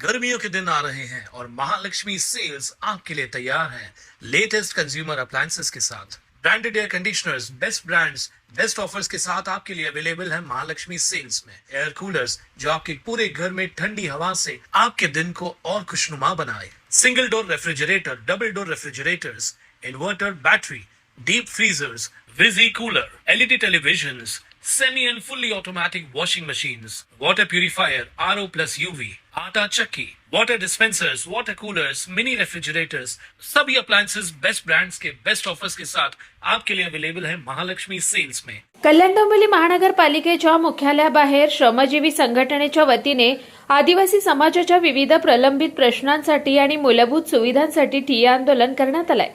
गर्मियों के दिन आ रहे हैं और महालक्ष्मी सेल्स आपके लिए तैयार है लेटेस्ट कंज्यूमर अप्लायंसेस के साथ। Branded air conditioners, best brands, best offers के साथ आपके लिए अवेलेबल है महालक्ष्मी सेल्स में। एयर कूलर्स जो आपके पूरे घर में ठंडी हवा से आपके दिन को और खुशनुमा बनाए। Single door refrigerator, double door refrigerators, inverter battery, deep freezers, visi cooler, LED televisions, semi and fully automatic washing machines, water purifier, RO plus UV, आटा चक्की, water dispensers, water coolers, mini refrigerators, सभी appliances best brands के best offers के साथ आपके लिए available है Mahalakshmi sales में। कल्याण डोंबिवली महानगरपालिकेच्या मुख्यालयाबाहेर श्रमजीवी संघटनेच्या वतीने आदिवासी समाजाच्या विविध प्रलंबित प्रश्नांसाठी आणि मूलभूत सुविधांसाठी ठिय्या आंदोलन करण्यात आलंय।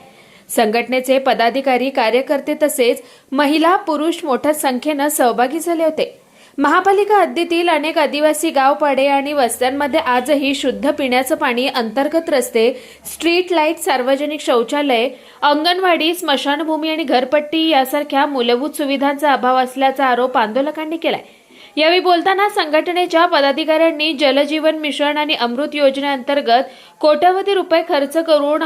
संघटनेचे पदाधिकारी, कार्यकर्ते तसेच महिला, पुरुष मोठ्या संख्येने सहभागी झाले होते। महापालिका हद्दीतील अनेक आदिवासी गावपाडे आणि वस्त्यांमध्ये आजही शुद्ध पिण्याचं पाणी, अंतर्गत रस्ते, स्ट्रीट लाईट, सार्वजनिक शौचालय, अंगणवाडी, स्मशानभूमी आणि घरपट्टी यासारख्या मूलभूत सुविधांचा अभाव असल्याचा आरोप आंदोलकांनी केलाय। यावेळी बोलताना संघटनेच्या पदाधिकाऱ्यांनी जलजीवन मिशन आणि अमृत योजनेअंतर्गत कोट्यवधी रुपये खर्च करून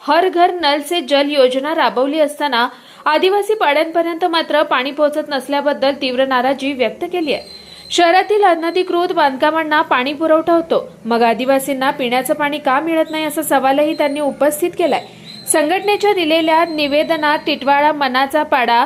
हर घर नल से जल योजना राबवली असताना आदिवासी पाड्यांपर्यंत मात्र पाणी पोहोचत नसल्याबद्दल तीव्र नाराजी व्यक्त केली आहे। शहरातील अनधिकृत बांधकामांना पाणी पुरवठा होतो, मग आदिवासींना पिण्याचं पाणी का मिळत नाही असा सवालही त्यांनी उपस्थित केलाय। संघटनेच्या दिलेल्या निवेदनात टिटवाळा, मनाचा पाडा,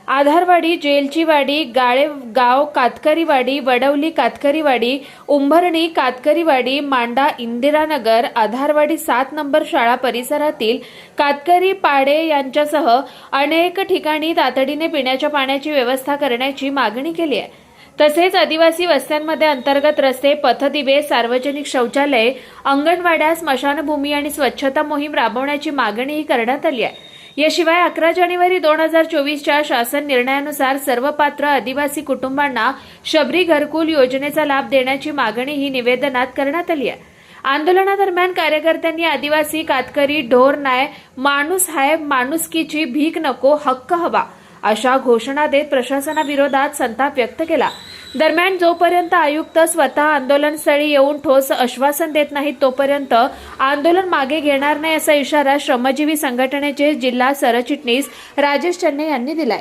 आधारवाडी, जेलचीवाडी, गाळेगाव, कातकरीवाडी, वडवली, कातकरीवाडी, उंभरणी, कातकरीवाडी, मांडा, इंदिरानगर, आधारवाडी 7 नंबर शाळा परिसरातील कातकरी पाडे यांच्यासह अनेक ठिकाणी तातडीने पिण्याच्या पाण्याची व्यवस्था करण्याची मागणी केली आहे। तसेच आदिवासी वस्त्यांमध्ये अंतर्गत रस्ते, पथदिवे, सार्वजनिक शौचालय, अंगणवाड्या, स्मशानभूमी आणि स्वच्छता मोहीम राबवण्याची मागणीही करण्यात आली आहे। याशिवाय 11 जानेवारी 2024च्या शासन निर्णयानुसार सर्व पात्र आदिवासी कुटुंबांना शबरी घरकुल योजनेचा लाभ देण्याची मागणीही निवेदनात करण्यात आली आहे। आंदोलनादरम्यान कार्यकर्त्यांनी आदिवासी, कातकरी, ढोर नाय, माणूस हाय, माणुसकीची भीक नको, हक्क हवा अशा घोषणा देत प्रशासनाविरोधात संताप व्यक्त केला। दरम्यान जोपर्यंत आयुक्त स्वतः आंदोलनस्थळी येऊन ठोस आश्वासन देत नाहीत तोपर्यंत आंदोलन मागे घेणार नाही असा इशारा श्रमजीवी संघटनेचे जिल्हा सरचिटणीस राजेश चन्ने यांनी दिलाय।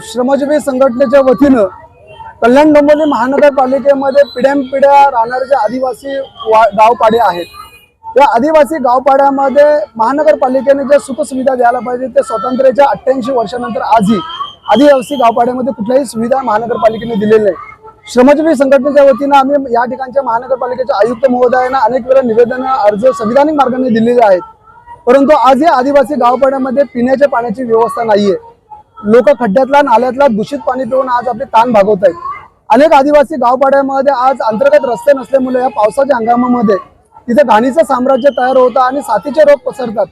श्रमजीवी संघटनेच्या वतीनं कल्याण डोंबिवली महानगरपालिकेमध्ये पिढ्यानपिढ्या राहणारे जे आदिवासी गावपाडे आहेत, या आदिवासी गावपाड्यामध्ये महानगरपालिकेने जे सुखसुविधा द्यायला पाहिजे ते स्वातंत्र्याच्या 88 वर्षानंतर आजही आदिवासी गावपाड्यामध्ये कुठल्याही सुविधा महानगरपालिकेने दिलेली नाही। श्रमजीवी संघटनेच्या वतीनं आम्ही या ठिकाणच्या महानगरपालिकेच्या आयुक्त महोदयांना अनेक वेळा निवेदन, अर्ज संविधानिक मार्गाने दिलेले आहेत, परंतु आजही आदिवासी गावपाड्यामध्ये पिण्याच्या पाण्याची व्यवस्था नाहीये। लोक खड्ड्यातला, नाल्यातला दूषित पाणी पिऊन आज आपले ताण भागवत आहेत। अनेक आदिवासी गावपाड्यामध्ये आज अंतर्गत रस्ते नसल्यामुळे या पावसाच्या हंगामामध्ये तिथे घाणीचं साम्राज्य तयार होतं आणि साथीचे रोग पसरतात।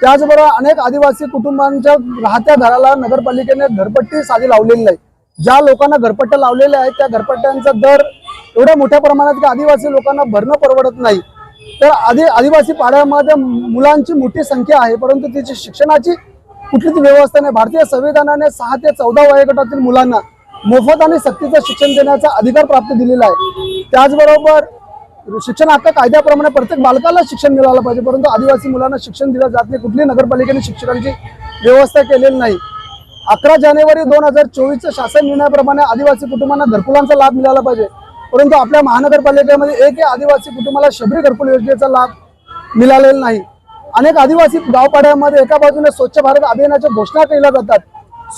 त्याचबरोबर अनेक आदिवासी कुटुंबांच्या राहत्या घराला नगरपालिकेने घरपट्टी साधी लावलेली नाही। ज्या लोकांना घरपट्ट्या लावलेल्या आहेत त्या घरपट्ट्यांचा दर एवढ्या मोठ्या प्रमाणात की आदिवासी लोकांना भरणं परवडत नाही। तर आदिवासी पाड्यामध्ये मुलांची मोठी संख्या आहे, परंतु तिची शिक्षणाची कुठलीच व्यवस्था नाही। भारतीय संविधानाने 6 ते 14 वयोगटातील मुलांना मोफत आणि सक्तीचं शिक्षण देण्याचा अधिकार प्राप्त दिलेला आहे। त्याचबरोबर शिक्षण हक्क कायद्याप्रमाणे प्रत्येक बालकाला शिक्षण मिळालं पाहिजे, परंतु आदिवासी मुलांना शिक्षण दिलं जात नाही। कुठली नगरपालिकेने शिक्षणाची व्यवस्था केलेली नाही। 11 जानेवारी 2024च्या शासन निर्णयाप्रमाणे आदिवासी कुटुंबांना घरकुलांचा लाभ मिळाला पाहिजे, परंतु आपल्या महानगरपालिकेमध्ये एकही आदिवासी कुटुंबाला शबरी घरकुल योजनेचा लाभ मिळालेला नाही। अनेक आदिवासी गावपाड्यामध्ये एका बाजूने स्वच्छ भारत अभियानाच्या घोषणा केल्या जातात,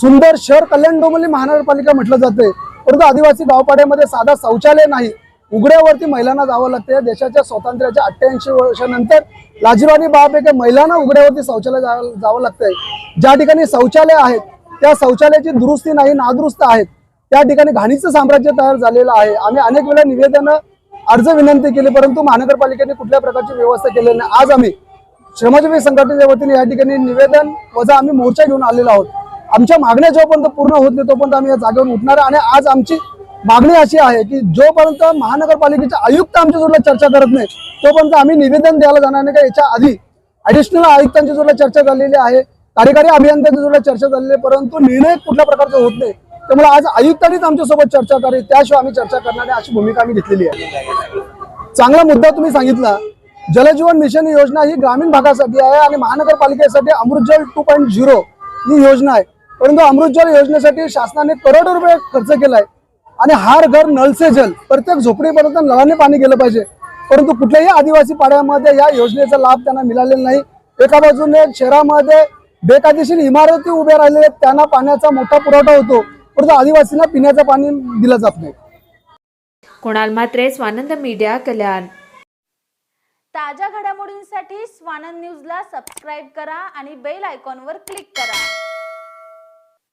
सुंदर शहर कल्याण डोंबिवली महानगरपालिका म्हटलं जाते, परंतु आदिवासी गावपाड्यामध्ये साधा शौचालय नाही। उघड्यावरती महिलांना जावं लागते। देशाच्या स्वातंत्र्याच्या 88 वर्षानंतर लाजिरवाणी बाब आहे की महिलांना उघड्यावरती शौचालय जावं लागतंय। ज्या ठिकाणी शौचालय आहेत त्या शौचालयाची दुरुस्ती नाही, नादुरुस्त आहेत, त्या ठिकाणी घाणीचं साम्राज्य तयार झालेलं आहे। आम्ही अनेक वेळा निवेदन, अर्ज विनंती केली, परंतु महानगरपालिकेने कुठल्या प्रकारची व्यवस्था केलेली नाही। आज आम्ही श्रमजीवी संघटनेच्या वतीने या ठिकाणी निवेदन वजा आम्ही मोर्चा घेऊन आलेलो आहोत। आमच्या मागण्या जोपर्यंत पूर्ण होत नाही तोपर्यंत आम्ही या जागेवर उठणार आणि आज आमची मागणी अशी आहे की जोपर्यंत महानगरपालिकेचे आयुक्त आमच्या जोडला चर्चा करत नाही तोपर्यंत आम्ही निवेदन द्यायला जाणार नाही। का याच्या आधी ॲडिशनल आयुक्तांच्या जोडला चर्चा झालेली आहे, कार्यकारी अभियंत्यांच्या जोडला चर्चा झालेली आहे, परंतु निर्णय कुठल्या प्रकारचा होत नाही। त्यामुळे आज आयुक्तांनीच आमच्यासोबत चर्चा करावी, त्याशिवाय आम्ही चर्चा करणार नाही अशी भूमिका आम्ही घेतलेली आहे। चांगला मुद्दा तुम्ही सांगितला. जलजीवन मिशन ही योजना ही ग्रामीण भागासाठी आहे आणि महानगरपालिकेसाठी अमृतजल 2.0 ही योजना आहे. परंतु अमृतजल योजनेसाठी शासनाने करोडो रुपये खर्च केलाय आणि हर घर नल से जल, प्रत्येक झोपडीपर्यंत नळाने पाणी गेलं पाहिजे. परंतु कुठल्याही आदिवासी पाड्यामध्ये या योजनेचा लाभ त्यांना मिळालेला नाही. एका बाजूने शहरामध्ये बेकायदेशीर इमारती उभ्या राहिलेल्या आहेत, त्यांना पाण्याचा मोठा पुरवठा होतो, परंतु आदिवासींना पिण्याचं पाणी दिलं जात नाही. कुणाल म्हात्रे, स्वानंद मीडिया, कल्याण. ताज्या घडामोडींसाठी स्वानंद न्यूजला सबस्क्राईब करा आणि बेल आयकॉनवर क्लिक करा.